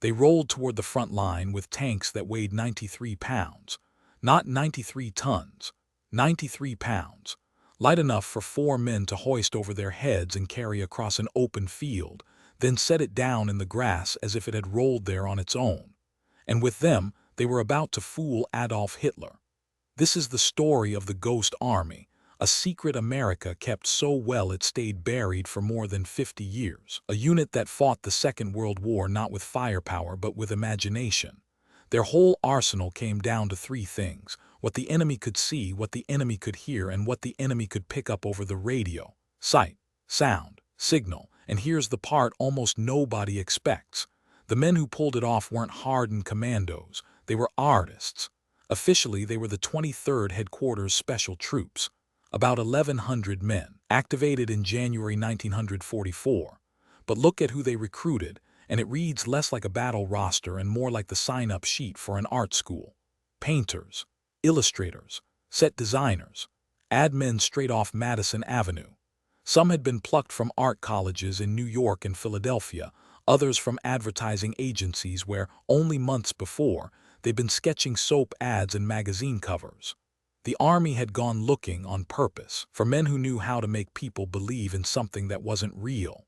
They rolled toward the front line with tanks that weighed 93 pounds. Not 93 tons, 93 pounds. Light enough for 4 men to hoist over their heads and carry across an open field, then set it down in the grass as if it had rolled there on its own. And with them, they were about to fool Adolf Hitler. This is the story of the Ghost Army, a secret America kept so well it stayed buried for more than 50 years. A unit that fought the Second World War not with firepower but with imagination. Their whole arsenal came down to 3 things: what the enemy could see, what the enemy could hear, and what the enemy could pick up over the radio. Sight, sound, signal, and here's the part almost nobody expects. The men who pulled it off weren't hardened commandos, they were artists. Officially, they were the 23rd Headquarters Special Troops, about 1,100 men, activated in January 1944. But look at who they recruited, and it reads less like a battle roster and more like the sign-up sheet for an art school. Painters, illustrators, set designers, admin straight off Madison Avenue. Some had been plucked from art colleges in New York and Philadelphia, others from advertising agencies where, only months before, they'd been sketching soap ads and magazine covers. The Army had gone looking on purpose for men who knew how to make people believe in something that wasn't real.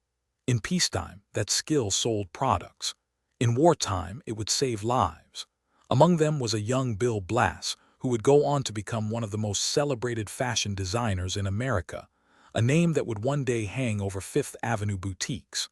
In peacetime, that skill sold products. In wartime, it would save lives. Among them was a young Bill Blass, who would go on to become one of the most celebrated fashion designers in America, a name that would one day hang over Fifth Avenue boutiques.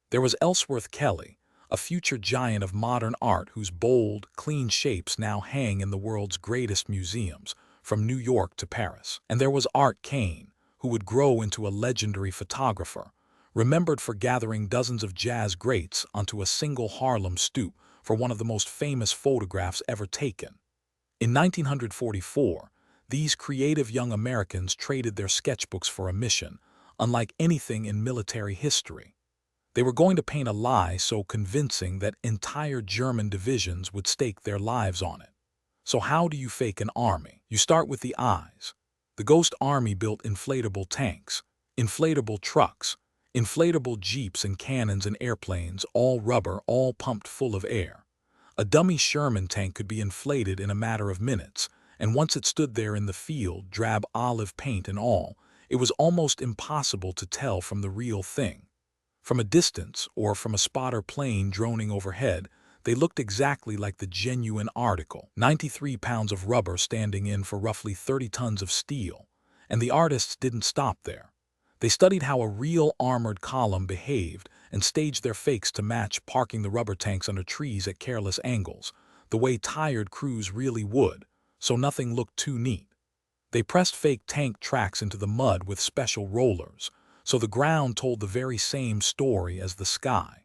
There was Ellsworth Kelly, a future giant of modern art whose bold, clean shapes now hang in the world's greatest museums, from New York to Paris. And there was Art Kane, who would grow into a legendary photographer, remembered for gathering dozens of jazz greats onto a single Harlem stoop for one of the most famous photographs ever taken. In 1944, these creative young Americans traded their sketchbooks for a mission, unlike anything in military history. They were going to paint a lie so convincing that entire German divisions would stake their lives on it. So how do you fake an army? You start with the eyes. The Ghost Army built inflatable tanks, inflatable trucks, inflatable jeeps and cannons and airplanes, all rubber, all pumped full of air. A dummy Sherman tank could be inflated in a matter of minutes, and once it stood there in the field, drab olive paint and all, it was almost impossible to tell from the real thing. From a distance, or from a spotter plane droning overhead, they looked exactly like the genuine article. 93 pounds of rubber standing in for roughly 30 tons of steel. And the artists didn't stop there. They studied how a real armored column behaved and staged their fakes to match, parking the rubber tanks under trees at careless angles, the way tired crews really would, so nothing looked too neat. They pressed fake tank tracks into the mud with special rollers, so the ground told the very same story as the sky.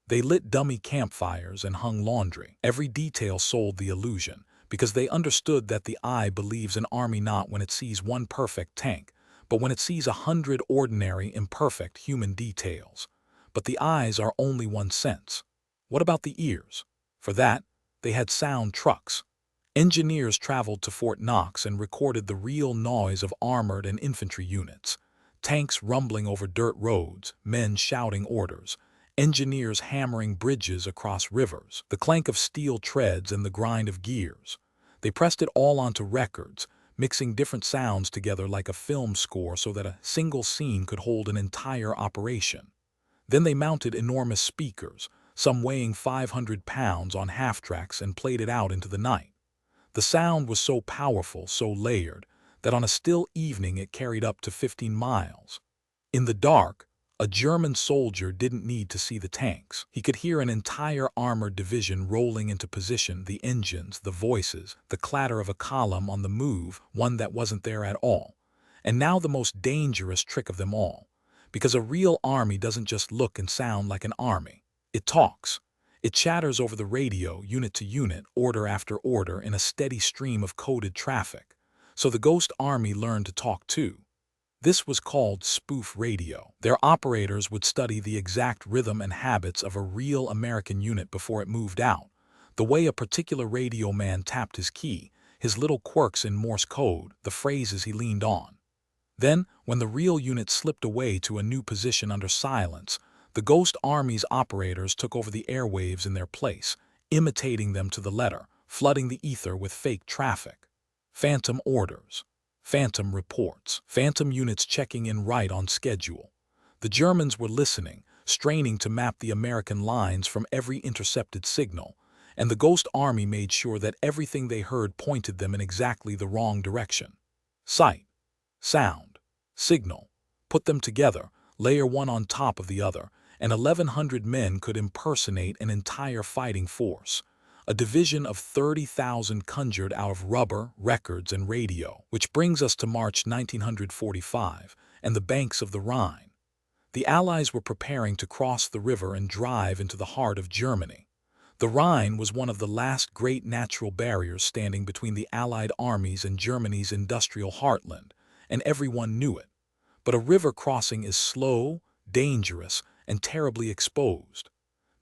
They lit dummy campfires and hung laundry. Every detail sold the illusion, because they understood that the eye believes an army not when it sees one perfect tank, but when it sees 100 ordinary, imperfect human details. But the eyes are only one sense. What about the ears? For that, they had sound trucks. Engineers traveled to Fort Knox and recorded the real noise of armored and infantry units. Tanks rumbling over dirt roads, men shouting orders, engineers hammering bridges across rivers, the clank of steel treads and the grind of gears. They pressed it all onto records, mixing different sounds together like a film score so that a single scene could hold an entire operation. Then they mounted enormous speakers, some weighing 500 pounds, on half-tracks and played it out into the night. The sound was so powerful, so layered, that on a still evening it carried up to 15 miles. In the dark, a German soldier didn't need to see the tanks. He could hear an entire armored division rolling into position, the engines, the voices, the clatter of a column on the move, one that wasn't there at all. And now the most dangerous trick of them all. Because a real army doesn't just look and sound like an army. It talks. It chatters over the radio, unit to unit, order after order, in a steady stream of coded traffic. So the Ghost Army learned to talk too. This was called spoof radio. Their operators would study the exact rhythm and habits of a real American unit before it moved out, the way a particular radio man tapped his key, his little quirks in Morse code, the phrases he leaned on. Then, when the real unit slipped away to a new position under silence, The Ghost Army's operators took over the airwaves in their place, imitating them to the letter, flooding the ether with fake traffic. Phantom orders, phantom reports, phantom units checking in right on schedule. The Germans were listening, straining to map the American lines from every intercepted signal, and the Ghost Army made sure that everything they heard pointed them in exactly the wrong direction. Sight, sound, signal. Put them together, layer one on top of the other, and 1,100 men could impersonate an entire fighting force. A division of 30,000 conjured out of rubber, records, and radio, which brings us to March 1945 and the banks of the Rhine. The Allies were preparing to cross the river and drive into the heart of Germany. The Rhine was one of the last great natural barriers standing between the Allied armies and Germany's industrial heartland, and everyone knew it. But a river crossing is slow, dangerous, and terribly exposed.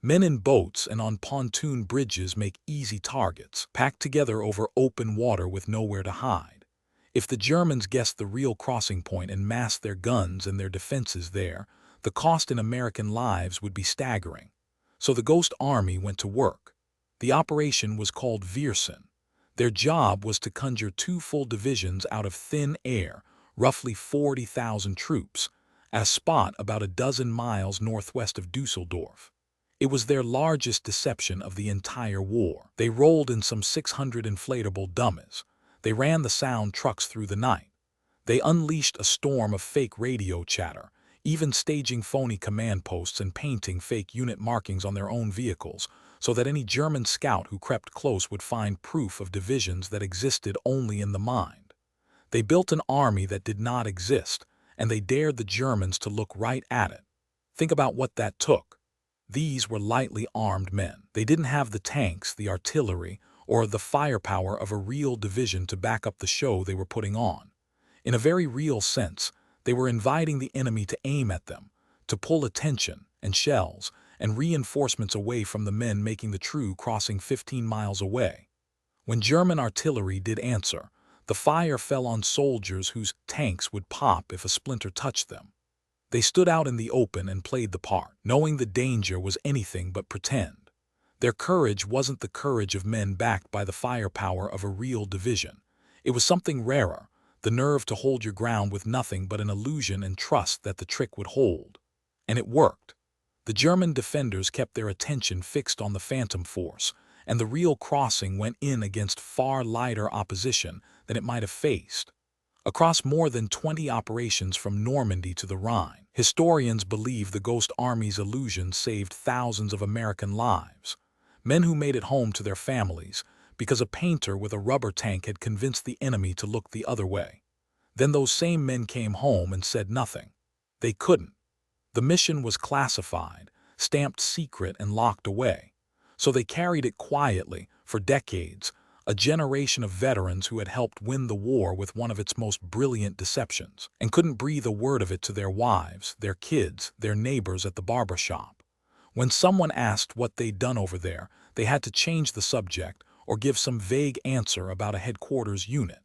Men in boats and on pontoon bridges make easy targets, packed together over open water with nowhere to hide. If the Germans guessed the real crossing point and massed their guns and their defenses there, the cost in American lives would be staggering. So the Ghost Army went to work. The operation was called Viersen. Their job was to conjure 2 full divisions out of thin air, roughly 40,000 troops, at a spot about a dozen miles northwest of Dusseldorf. It was their largest deception of the entire war. They rolled in some 600 inflatable dummies. They ran the sound trucks through the night. They unleashed a storm of fake radio chatter, even staging phony command posts and painting fake unit markings on their own vehicles, so that any German scout who crept close would find proof of divisions that existed only in the mind. They built an army that did not exist, and they dared the Germans to look right at it. Think about what that took. These were lightly armed men. They didn't have the tanks, the artillery, or the firepower of a real division to back up the show they were putting on. In a very real sense, they were inviting the enemy to aim at them, to pull attention and shells and reinforcements away from the men making the true crossing 15 miles away. When German artillery did answer, the fire fell on soldiers whose tanks would pop if a splinter touched them. They stood out in the open and played the part, knowing the danger was anything but pretend. Their courage wasn't the courage of men backed by the firepower of a real division. It was something rarer, the nerve to hold your ground with nothing but an illusion and trust that the trick would hold. And it worked. The German defenders kept their attention fixed on the phantom force, and the real crossing went in against far lighter opposition than it might have faced. Across more than 20 operations from Normandy to the Rhine, historians believe the Ghost Army's illusion saved thousands of American lives. Men who made it home to their families because a painter with a rubber tank had convinced the enemy to look the other way. Then those same men came home and said nothing. They couldn't. The mission was classified, stamped secret and locked away. So they carried it quietly for decades, a generation of veterans who had helped win the war with one of its most brilliant deceptions, and couldn't breathe a word of it to their wives, their kids, their neighbors at the barber shop. When someone asked what they'd done over there, they had to change the subject or give some vague answer about a headquarters unit.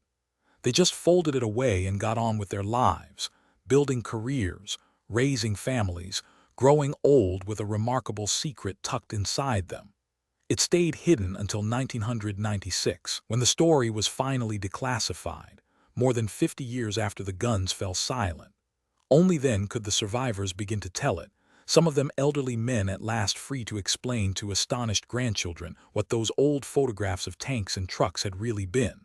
They just folded it away and got on with their lives, building careers, raising families, growing old with a remarkable secret tucked inside them. It stayed hidden until 1996, when the story was finally declassified, more than 50 years after the guns fell silent. Only then could the survivors begin to tell it, some of them elderly men at last free to explain to astonished grandchildren what those old photographs of tanks and trucks had really been.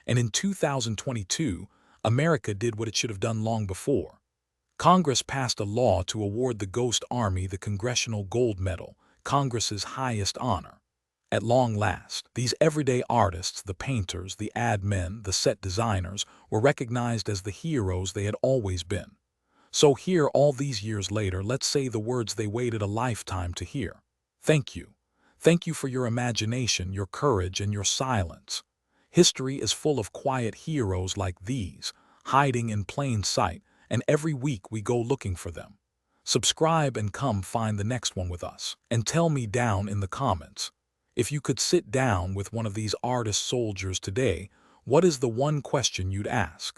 And in 2022, America did what it should have done long before. Congress passed a law to award the Ghost Army the Congressional Gold Medal, Congress's highest honor. At long last, these everyday artists, the painters, the ad men, the set designers, were recognized as the heroes they had always been. So here, all these years later, let's say the words they waited a lifetime to hear. Thank you. Thank you for your imagination, your courage, and your silence. History is full of quiet heroes like these, hiding in plain sight, and every week we go looking for them. Subscribe and come find the next one with us. And tell me down in the comments, if you could sit down with one of these artist soldiers today, what is the one question you'd ask?